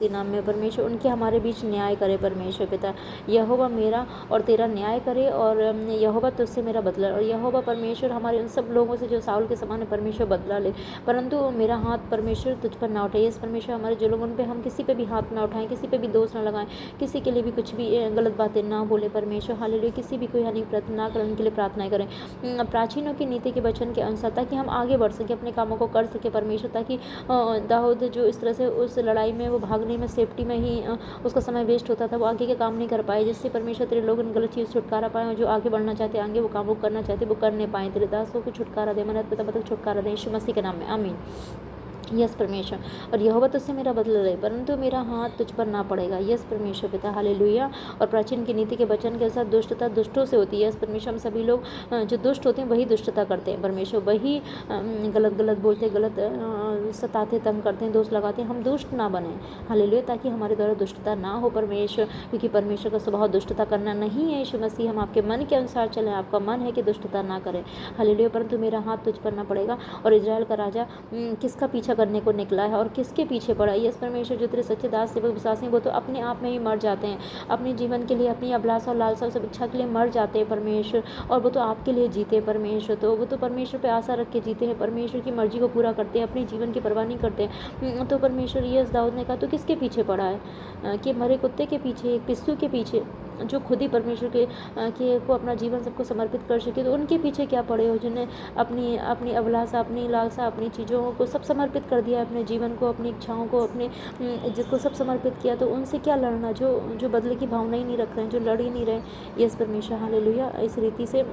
के नाम में परमेश्वर उनके हमारे बीच न्याय करे परमेश्वर पिता। यहोवा मेरा और तेरा न्याय करे, और यहोवा तुझसे मेरा बदला, और यहोवा परमेश्वर हमारे उन सब लोगों से जो साउल के समान है परमेश्वर बदला ले, परंतु मेरा हाथ परमेश्वर तुझ पर ना उठाए। यस परमेश्वर, हमारे जो लोग उन पे हम किसी पे भी हाथ ना उठाएं, किसी पे भी दोष ना लगाएं, किसी के लिए भी कुछ भी गलत बातें ना बोले परमेश्वर। हालेलुया, किसी भी कोई हानि ना करें, उनके लिए प्रार्थनाएं करें प्राचीनों की नीति के वचन के अनुसार, ताकि हम आगे बढ़ सके, अपने कामों को कर सके परमेश्वर। ताकि दाऊद जो इस तरह से उस लड़ाई में वो भागने में सेफ्टी में ही उसका समय वेस्ट होता था, वो आगे के काम नहीं कर पाए, जिससे परमेश्वर तेरे लोग उन गलत चीज़ से छुटकारा पाए, और जो आगे बढ़ना चाहते हैं, आगे वो काम वो करना चाहते वो कर नहीं पाए। तेरे दासों को छुटकारा दे, मदद पिता मतलब छुटकारा दे, यीशु मसीह के नाम में आमीन। यस परमेश्वर, और यहोवा तुझसे मेरा बदला ले, परंतु मेरा हाथ तुझ पर ना पड़ेगा। यस परमेश्वर पिता, हालेलुया। और प्राचीन की नीति के वचन के अनुसार दुष्टता दुष्टों से होती है। यस परमेश्वर, हम सभी लोग जो दुष्ट होते हैं वही दुष्टता करते हैं परमेश्वर, वही गलत गलत बोलते, गलत सताते, तंग करते हैं, दोष लगाते हैं। हम दुष्ट ना बने, हालेलुया, ताकि हमारे द्वारा दुष्टता ना हो परमेश्वर, क्योंकि परमेश्वर का स्वभाव दुष्टता करना नहीं है। यीशु मसीह, हम आपके मन के अनुसार चलें, आपका मन है कि दुष्टता ना करें, हालेलुया। परंतु मेरा हाथ तुझ पर ना पड़ेगा। और इजराइल का राजा किसका पीछा करने को निकला है और किसके पीछे पड़ा है? यस परमेश्वर, जो तेरे सच्चे दास सेवक विश्वासी हैं वो तो अपने आप में ही मर जाते हैं, अपने जीवन के लिए, अपनी अभिलाषा और लालसा और सब इच्छा के लिए मर जाते हैं परमेश्वर, और वो तो आपके लिए जीते हैं परमेश्वर। तो वो तो परमेश्वर पे आशा रख के जीते हैं, परमेश्वर की मर्जी को पूरा करते हैं, अपने जीवन की परवाह नहीं करते। तो परमेश्वर, यस दाऊद ने कहा तो किसके पीछे पड़ा है? कि मरे कुत्ते के पीछे, एक पिस्सू के पीछे, जो खुद ही परमेश्वर के को अपना जीवन सबको समर्पित कर सके, तो उनके पीछे क्या पड़े हो, जिन्हें अपनी अपनी अभिलाषा, अपनी लालसा, अपनी चीज़ों को सब समर्पित कर दिया, अपने जीवन को, अपनी इच्छाओं को, अपने इज्जत को सब समर्पित किया। तो उनसे क्या लड़ना, जो बदले की भावना ही नहीं रख रहे हैं, जो लड़ ही नहीं रहे। यस परमेश्वर, हालेलुया। इस रीति से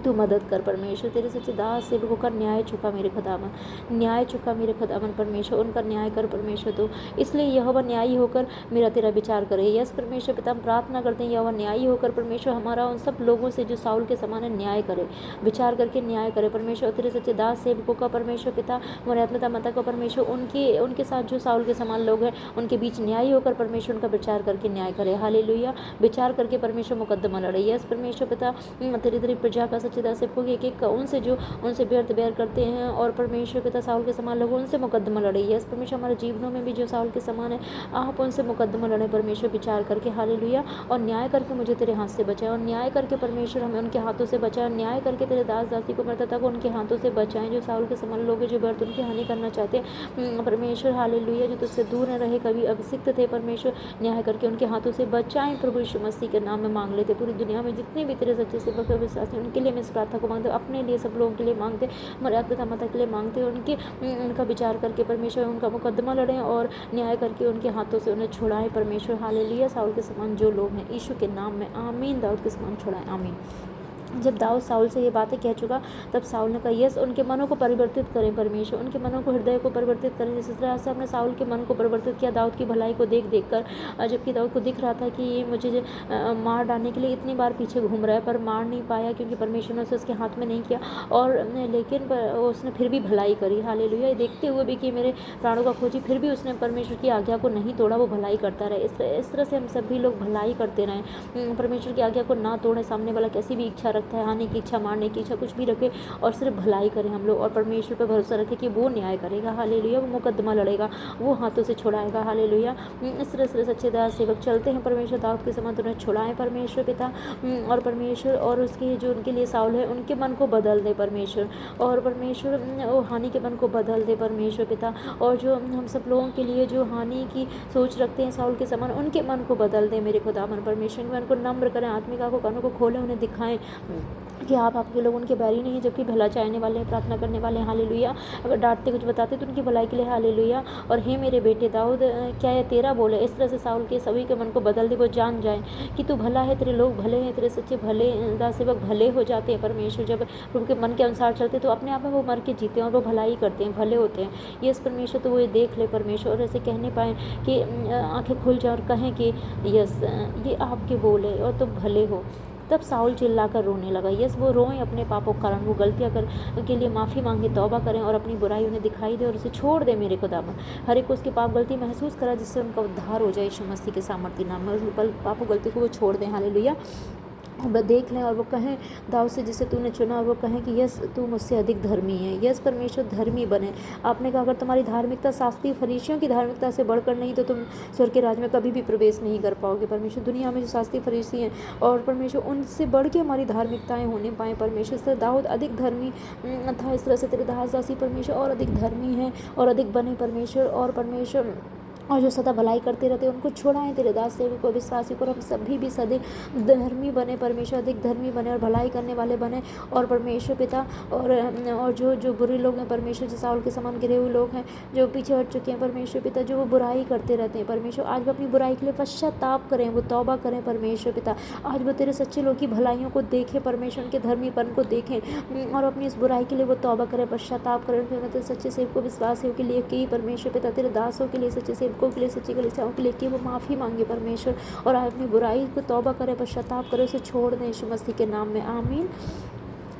तू मदद कर परमेश्वर, तेरे सच्चे दास सेवकों का न्याय चुका मेरे खुदावन, न्याय चुका मेरे खुदावन परमेश्वर, उनका न्याय कर परमेश्वर। तो इसलिए यहोवा न्यायी होकर मेरा तेरा विचार करे। यस परमेश्वर पिता, हम प्रार्थना करते हैं यहोवा न्यायी होकर परमेश्वर हमारा उन सब लोगों से जो साउल के समान है न्याय करे, विचार करके न्याय करे परमेश्वर। तेरे सच्चे दास सेवकों का परमेश्वर पिता, मर्यादा माता का परमेश्वर, उनके साथ जो साउल के समान लोग हैं उनके बीच न्यायी होकर परमेश्वर उनका विचार करके न्याय करे, हालेलुया। विचार करके परमेश्वर मुकद्दमा लड़े। यस परमेश्वर पिता, तेरी प्रजा का सच्चे दास सेवकों की एक उनसे व्यर्थ बैर करते हैं, और परमेश्वर पिता साउल के समान लोग उनसे मुकद्दमा लड़े। यस परमेश्वर, हमारे जीवनों में भी जो साउल के समान है आप उनसे मुकद्दमा लड़े परमेश्वर, विचार करके, हालेलुया। और न्याय करके मुझे तेरे हाथ से बचाए, और न्याय करके परमेश्वर हमें उनके हाथों से बचाए, न्याय करके तेरे दास दासी को मरता तक उनके हाथों से बचाएं, जो साउल के समान लोग हैं, जो व्यर्थ उनकी हानि करना चाहते हैं परमेश्वर, हालेलुया, जो तुझसे दूर न रहे, कभी अभिषिक्त थे परमेश्वर, न्याय करके उनके हाथों से बचाएं प्रभु यीशु मसीह के नाम में मांग लेते। पूरी दुनिया में जितने भी तेरे सच्चे सेवक विश्वासी उनके लिए मैं इस प्रार्थना को मांगते, अपने लिए सब लोगों के लिए मांगते, मर्यादा माता के लिए मांगते, उनका विचार करके परमेश्वर उनका मुकद्दमा लड़ें और न्याय करके उनके हाथों से उन्हें छुड़ाएं परमेश्वर, हालेलुया। साउल के समान जो लोग हैं यीशु के नाम में आमीन, दाऊद के समान छुड़ाएं, आमीन। जब दाऊद साउल से ये बातें कह चुका, तब साउल ने कहा यस, उनके मनों को परिवर्तित करें परमेश्वर, उनके मनों को, हृदय को परिवर्तित करें, जिस तरह से हमने साउल के मन को परिवर्तित किया दाऊद की भलाई को देख कर, जबकि दाऊद को दिख रहा था कि ये मुझे मार डालने के लिए इतनी बार पीछे घूम रहा है, पर मार नहीं पाया क्योंकि परमेश्वर ने उसे उसके हाथ में नहीं किया, और लेकिन उसने फिर भी भलाई करी, हालेलुया। देखते हुए भी कि मेरे प्राणों का खोजी, फिर भी उसने परमेश्वर की आज्ञा को नहीं तोड़ा, वो भलाई करता रहे। इस तरह से हम सभी लोग भलाई करते रहें, परमेश्वर की आज्ञा को ना तोड़ें। सामने वाला कैसी भी इच्छा रखता है, हानि की इच्छा, मारने की इच्छा, कुछ भी रखे, और सिर्फ भलाई करें हम लोग, और परमेश्वर पर भरोसा रखें कि वो न्याय करेगा, हालेलुया, वो मुकद्दमा लड़ेगा, वो हाथों से छुड़ाएगा, हालेलुया। इस तरह से सच्चे दास सेवक चलते हैं परमेश्वर, दाऊद के समान उन्हें छुड़ाएं परमेश्वर पिता, और परमेश्वर, और उसके जो उनके लिए साउल है उनके मन को बदल दे परमेश्वर, और परमेश्वर वो हानि के मन को बदल दे परमेश्वर पिता, और जो हम सब लोगों के लिए जो हानि की सोच रखते हैं साउल के समान, उनके मन को बदल दे मेरे खुदावन परमेश्वर, मन को नम्र करें, आत्मिका को, कानों को खोलें, उन्हें दिखाएं कि आप आपके लोग उनके बैरी नहीं है, जबकि भला चाहने वाले हैं, प्रार्थना करने वाले हैं, हालेलुया। अगर डांटते कुछ बताते तो उनकी भलाई के लिए, हालेलुया। और हे मेरे बेटे दाऊद, क्या यह तेरा बोल है? इस तरह से साउल के सभी के मन को बदल दे, वो जान जाए कि तू भला है, तेरे लोग भले हैं, तेरे सच्चे भले दास सेवक भले हो जाते हैं परमेश्वर। जब प्रभु के मन के अनुसार चलते तो अपने आप में वो मर के जीते हैं, और वो भलाई करते हैं, भले होते हैं। यस परमेश्वर, तो वो ये देख ले परमेश्वर, और ऐसे कहने पाए कि आंखें खुल जाए और कहें कि यस ये आपके बोल है और तुम भले हो। तब साउल चिल्लाकर रोने लगा। यस, वो रोएं अपने पापों के कारण, वो गलतियां के लिए माफ़ी मांगे, तौबा करें, और अपनी बुराई उन्हें दिखाई दे और उसे छोड़ दे मेरे खुदावन। हर एक को उसकी पाप गलती महसूस करा, जिससे उनका उद्धार हो जाए यीशु मसीह के सामर्थ्य नाम में, उस पापों गलती को वो छोड़ दें, हालेलुया। वह देख लें और वो कहें दाऊद से जिसे तूने चुना, और वो कहें कि यस तू मुझसे अधिक धर्मी है। यस परमेश्वर धर्मी बने। आपने कहा अगर तुम्हारी धार्मिकता शास्त्रीय फरीसियों की धार्मिकता से बढ़कर नहीं तो तुम स्वर्ग के राज्य में कभी भी प्रवेश नहीं कर पाओगे। परमेश्वर दुनिया में जो शास्त्रीय फरीसी हैं और परमेश्वर उनसे बढ़ के हमारी धार्मिकताएं होने पाएँ। परमेश्वर से दाऊद अधिक धर्मी था, इस तरह से तेरे दास दासी परमेश्वर और अधिक धर्मी हैं और अधिक बने परमेश्वर। और परमेश्वर और जो सदा भलाई करते रहते हैं उनको छोड़ाएं तेरे दास सेवक को विश्वासी को, हम सभी भी सदैव धर्मी बने परमेश्वर, अधिक धर्मी बने और भलाई करने वाले बने। और परमेश्वर पिता और जो जो बुरे लोग हैं परमेश्वर, जो साउल के समान गिरे हुए लोग हैं जो पीछे हट चुके हैं परमेश्वर पिता, जो वो बुराई करते रहते हैं परमेश्वर, आज वो अपनी बुराई के लिए पश्चाताप करें, वो तौबा करें परमेश्वर पिता। आज वो तेरे सच्चे लोग की भलाइयों को देखें परमेश्वर, उनके धर्मीपन को देखें और अपनी इस बुराई के लिए वो तौबा करें, पश्चाताप करें। तेरे सच्चे सेवक को विश्वासियों के लिए कि परमेश्वर पिता, तेरे दासों के लिए, सच्चे सेवकों के लिए, सच्ची कलीसियाओं के लिए कि वो माफ़ी मांगे परमेश्वर और अपनी बुराई को तौबा करे, पश्चाताप करे, उसे छोड़ दें यीशु मसीह के नाम में, आमीन।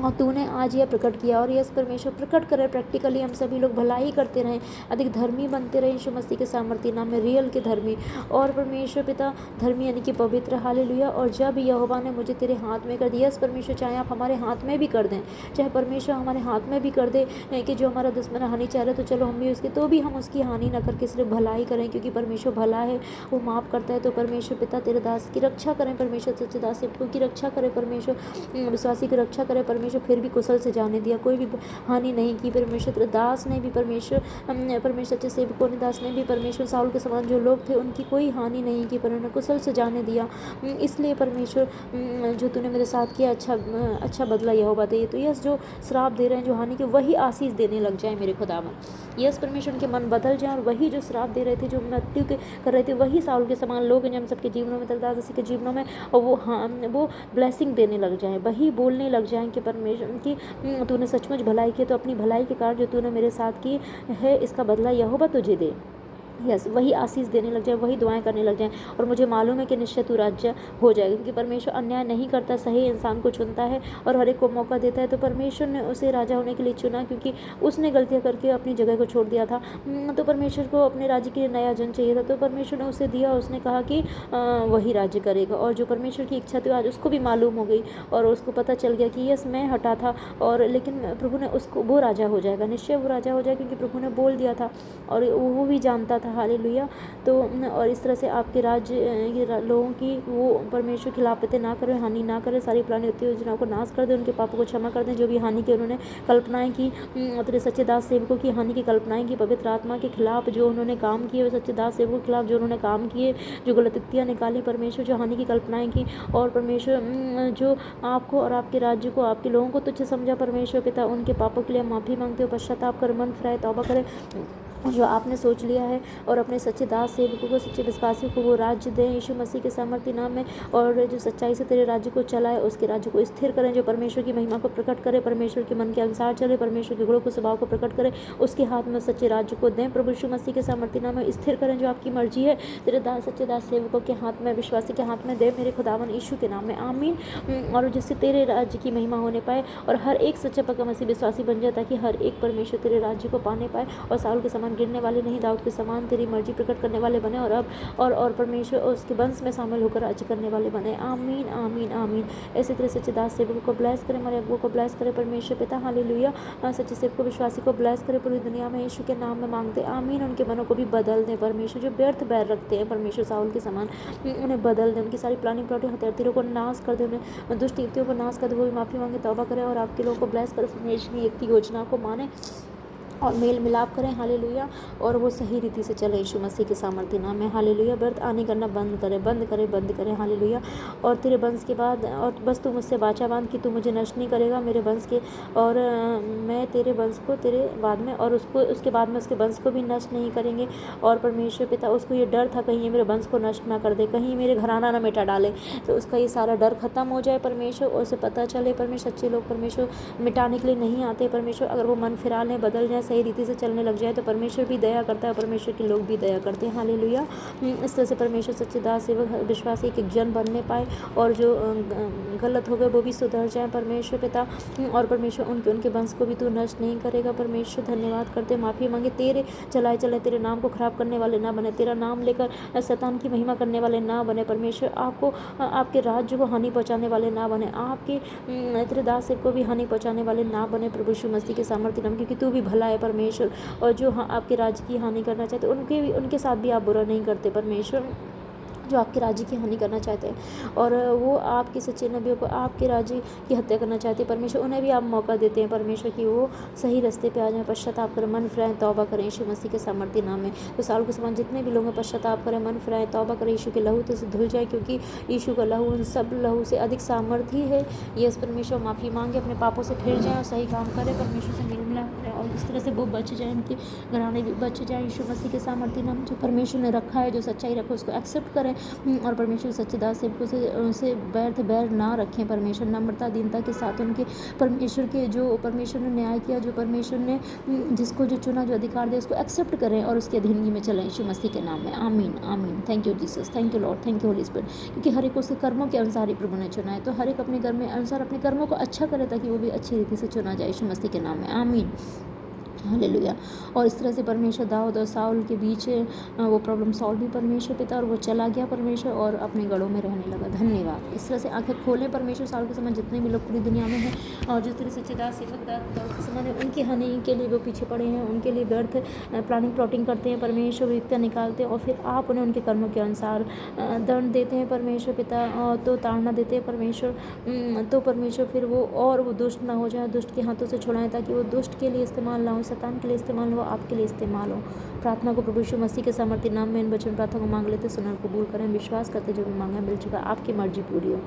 और तूने आज यह प्रकट किया और यस परमेश्वर प्रकट करे प्रैक्टिकली हम सभी लोग भलाई करते रहें, अधिक धर्मी बनते रहें यीशु मसीह के सामर्थ्य नाम में, रियल के धर्मी और परमेश्वर पिता धर्मी यानी कि पवित्र, हालेलुया। और जब यहोवा ने मुझे तेरे हाथ में कर दिया, यस परमेश्वर चाहे आप हमारे हाथ में भी कर दें, चाहे परमेश्वर हमारे हाथ में भी कर दे कि जो हमारा दुश्मन हानि चाह रहा है तो चलो हम भी उसकी, तो भी हम उसकी हानि न करके सिर्फ भलाई करें क्योंकि परमेश्वर भला है, वो माफ़ करता है। तो परमेश्वर पिता तेरे दास की रक्षा करें परमेश्वर, सच्चे दास सेवकों की रक्षा करें परमेश्वर, विश्वासी की रक्षा करें परमेश्वर, फिर भी कुशल से जाने दिया, कोई भी हानि नहीं की परमेश्वर। तेरे दास ने भी परमेश्वर, परमेश्वर सच्चे सेवकों ने दास ने भी परमेश्वर साउल के समान जो लोग थे उनकी कोई हानि नहीं की, पर उन्हें कुशल से जाने दिया। इसलिए परमेश्वर जो तूने मेरे साथ किया अच्छा बदला यहोवा दे। तो यस जो श्राप दे रहे हैं, जो हानि के, वही आशीष देने लग जाए मेरे खुदावन। यस परमेश्वर उनके मन बदल जाए और वही जो श्राप दे रहे थे, जो मृत्यु के कर रहे थे, वही साउल के समान लोग हैं जो हम सबके जीवनों में, तेरे दास के जीवनों में, और वो ब्लेसिंग देने लग जाए, वही बोलने लग जाए कि परमेश्वर की तूने सचमुच भलाई की, तो अपनी भलाई के कारण जो तूने मेरे साथ की है इसका बदला यहोवा तुझे दे। यस वही आशीष देने लग जाए, वही दुआएं करने लग जाएं। और मुझे मालूम है कि निश्चय तू राज्य हो जाएगा क्योंकि परमेश्वर अन्याय नहीं करता, सही इंसान को चुनता है और हर एक को मौका देता है। तो परमेश्वर ने उसे राजा होने के लिए चुना क्योंकि उसने गलतियां करके अपनी जगह को छोड़ दिया था। तो परमेश्वर को अपने राज्य के लिए नया जन चाहिए था, तो परमेश्वर ने उसे दिया, उसने कहा कि वही राज्य करेगा। और जो परमेश्वर की इच्छा थी आज उसको भी मालूम हो गई और उसको पता चल गया कि यस मैं हटा था और लेकिन प्रभु ने उसको, वो राजा हो जाएगा, निश्चय वो राजा हो जाएगा क्योंकि प्रभु ने बोल दिया था और वो भी जानता था, हालेलुया। तो और इस तरह से आपके राज्य लोगों की वो परमेश्वर खिलाफतें ना करें, हानि ना करें, सारी पुरानी योजनाओं को नाश कर दें, उनके पापों को क्षमा कर दें, जो भी हानि की उन्होंने कल्पनाएं की, तेरे सच्चे दास सेवकों की हानि की कल्पनाएं की, पवित्र आत्मा के खिलाफ जो उन्होंने काम किए, वे सच्चे दास सेवकों के खिलाफ जो उन्होंने काम किए, जो गलतियाँ निकाली परमेश्वर, जो हानि की कल्पनाएं की, और परमेश्वर जो आपको और आपके राज्य को, आपके लोगों को तुच्छ समझा परमेश्वर पिता, उनके पापों के लिए माफ़ी मांगते हो, पश्चाताप कर मन फिराए, तौबा करें जो आपने सोच लिया है और अपने सच्चे दास सेवकों को, सच्चे विश्वासियों को वो राज्य दें यीशु मसीह के सामर्थ्य नाम में। और जो सच्चाई से तेरे राज्य को चलाए, उसके राज्य को स्थिर करें, जो परमेश्वर की महिमा को प्रकट करे, परमेश्वर के मन के अनुसार चले, परमेश्वर के गुणों को स्वभाव को प्रकट करे, उसके हाथ में सच्चे राज्य को दें प्रभु यीशु मसीह के सामर्थ्य नाम में। स्थिर करें जो आपकी मर्जी है तेरे दास सच्चे दास सेवकों के हाथ में, विश्वासी के हाथ में दे मेरे खुदावन यीशु के नाम में, आमीन। और जिससे तेरे राज्य की महिमा होने पाए और हर एक सच्चा पक्का मसीह विश्वासी बन जाए, ताकि हर एक परमेश्वर तेरे राज्य को पाने पाए और साउल के समान गिरने वाले नहीं, दाऊद के समान तेरी मर्जी प्रकट करने वाले बने और अब और परमेश्वर उसके वंश में शामिल होकर राज्य करने वाले बने, आमीन आमीन आमीन। ऐसे तरह सच्चे दास सेवकों को ब्लेस करे, हमारे अगुओं को ब्लेस करे परमेश्वर पिता, हालेलुया। सच्चे सेवक को, विश्वासी को ब्लेस करे पूरी दुनिया में, यीशु के नाम में मांगते आमीन। उनके मनों को भी बदल दें परमेश्वर, जो व्यर्थ बैर रखते हैं परमेश्वर साउल के समान, उन्हें बदल दें, उनकी सारी प्लानिंग प्लॉटिंग हथियारों को नाश कर दे, उन्हें दुष्ट युक्तियों को नाश कर दे, वो भी माफ़ी मांगे, तौबा करें और आपके लोगों को ब्लेस कर परमेश्वर की एक ही योजना को माने और मेल मिलाप करें, हालेलुया। और वो सही रीति से चले यीशु मसीह के सामर्थ्य नाम में, हालेलुया। व्रत आने करना बंद करें, हालेलुया। और तेरे वंश के बाद, और बस तू मुझसे वाचा बांध कि तू मुझे नष्ट नहीं करेगा मेरे वंश के, और मैं तेरे वंश को तेरे बाद में और उसके बाद में उसके वंश को भी नष्ट नहीं करेंगे। और परमेश्वर पिता, उसको ये डर था कहीं ये मेरे वंश को नष्ट ना कर दे, कहीं मेरे घराना ना मिटा डाले, तो उसका ये सारा डर खत्म हो जाए परमेश्वर, और उसे पता चले परमेश्वर सच्चे लोग परमेश्वर मिटाने के लिए नहीं आते परमेश्वर, अगर वो मन फिरा लें, बदल जाए, सही रीति से चलने लग जाए तो परमेश्वर भी दया करता है, परमेश्वर के लोग भी दया करते हैं। हालेलुया। इस तरह से परमेश्वर सच्चे दास सेवक विश्वासी एक जन बनने पाए और जो गलत हो गए वो भी सुधर जाए परमेश्वर पिता। और परमेश्वर उनके वंश को भी तू नष्ट नहीं करेगा परमेश्वर। धन्यवाद करते, माफ़ी मांगे, तेरे चलाए चले तेरे नाम को खराब करने वाले ना बने, तेरा नाम लेकर शैतान की महिमा करने वाले ना बने परमेश्वर। आपको आपके राज्य को हानि पहुंचाने वाले ना बने, आपके तेरे दास सेवक को भी हानि पहुंचाने वाले ना बने प्रभु यीशु मसीह के सामर्थ्य नाम, क्योंकि तू भी भला है परमेश्वर। और जो आपके राज्य की हानि करना चाहते उनके साथ भी आप बुरा नहीं करते परमेश्वर, जो आपके राज्य की हानि करना चाहते हैं और वो आपके सच्चे नबियों को आपके राज्य की हत्या करना चाहते हैं परमेश्वर। उन्हें भी आप मौका देते हैं परमेश्वर कि वो सही रास्ते पे आ जाएं, पश्चाताप करें, मन फिराएं, तौबा करें यीशु मसीह के सामर्थ्य नाम में। तो साल के समान जितने भी लोग हैं पश्चाताप करें, मन फिराएं, तौबा करें, यीशु के लहू से धुल जाए, क्योंकि यीशु का लहू उन सब लहू से अधिक सामर्थ्य है। यस परमेश्वर, माफ़ी मांगे, अपने पापों से फिर जाएँ और सही काम करें परमेश्वर से मिल मिलाप करें और इस तरह से वो बच जाए, उनके घराने भी बच जाए यीशु मसीह के सामर्थ्य नाम। जो परमेश्वर ने रखा है, जो सच्चाई रखो उसको एक्सेप्ट करें और परमेश्वर सच्चे दास सेवकों से बैर ना रखें परमेश्वर। नम्रता दीनता के साथ उनके परमेश्वर के जो परमेश्वर ने न्याय किया, जो परमेश्वर ने जिसको जो चुना, जो अधिकार दिया, उसको एक्सेप्ट करें और उसके अधीनगी में चलें यीशु मसीह के नाम में। आमीन आमीन। Thank you Jesus, thank you Lord, thank you Holi spirit, क्योंकि हर एक उसके कर्मों के अनुसार ही प्रभु ने चुना है। तो हर एक अपने कर्म में अनुसार अपने कर्मों को अच्छा करे ताकि वो भी अच्छी रीति से चुना जाए यीशु मसीह के नाम में। आमीन हालेलुया। और इस तरह से परमेश्वर दाऊद और साउल के बीच वो प्रॉब्लम सॉल्व भी परमेश्वर पिता, और वो चला गया परमेश्वर और अपने गढ़ों में रहने लगा। धन्यवाद। इस तरह से आंखें खोलें परमेश्वर साउल के समय जितने भी लोग पूरी दुनिया में हैं और जिस तरह सच्चे दास सेवक दाऊद के समय उनकी हानि के लिए वो पीछे पड़े हैं, उनके लिए व्यर्थ प्लानिंग प्लॉटिंग करते हैं परमेश्वर, विपत्तियाँ निकालते हैं और फिर आप उन्हें उनके कर्मों के अनुसार दंड देते हैं परमेश्वर पिता, तो ताड़ना देते हैं परमेश्वर। तो परमेश्वर फिर वो दुष्ट ना हो जाए, दुष्ट के हाथों से छुड़ाएं ताकि वो दुष्ट के लिए इस्तेमाल ना हो, शैतान के लिए इस्तेमाल हो, आपके लिए इस्तेमाल हो। प्रार्थना को प्रभु यीशु मसीह के सामर्थ्य नाम में इन वचन प्रार्थना को मांग लेते, सुनर कबूल करें, विश्वास करते जो भी मांगा मिल चुका, आपकी मर्जी पूरी हो।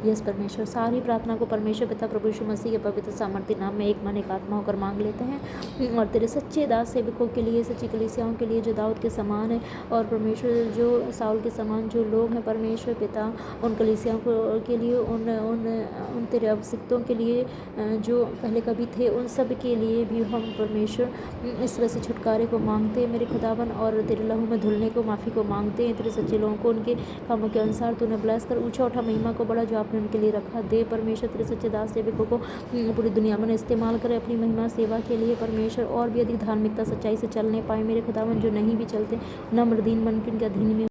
यस परमेश्वर, सारी प्रार्थना को परमेश्वर पिता प्रभु यीशु मसीह के पवित्र सामर्थ्य नाम में एक मन एक आत्मा होकर मांग लेते हैं। और तेरे सच्चे दास सेवकों के लिए, सच्ची कलीसियाओं के लिए जो दाऊद के समान है और परमेश्वर जो साउल के समान जो लोग हैं परमेश्वर पिता, उन कलीसियाओं के लिए, उन तेरे अभिषिक्तों के लिए जो पहले कभी थे, उन सब के लिए भी हम परमेश्वर इस तरह से छुटकारे को मांगते हैं मेरे खुदावन, और तेरे लहू में धुलने को, माफ़ी को मांगते हैं। तेरे सच्चे लोगों को उनके कामों के अनुसार तूने ब्लेस कर, ऊंचा उठा महिमा को बड़ा जो आपने उनके लिए रखा दे परमेश्वर। तेरे सच्चे दास सेवकों को पूरी दुनिया में इस्तेमाल करें अपनी महिमा सेवा के लिए परमेश्वर, और भी अधिक धार्मिकता सच्चाई से चलने पाए मेरे खुदावन, जो नहीं भी चलते नम्र दीन मन के उनके अधीन में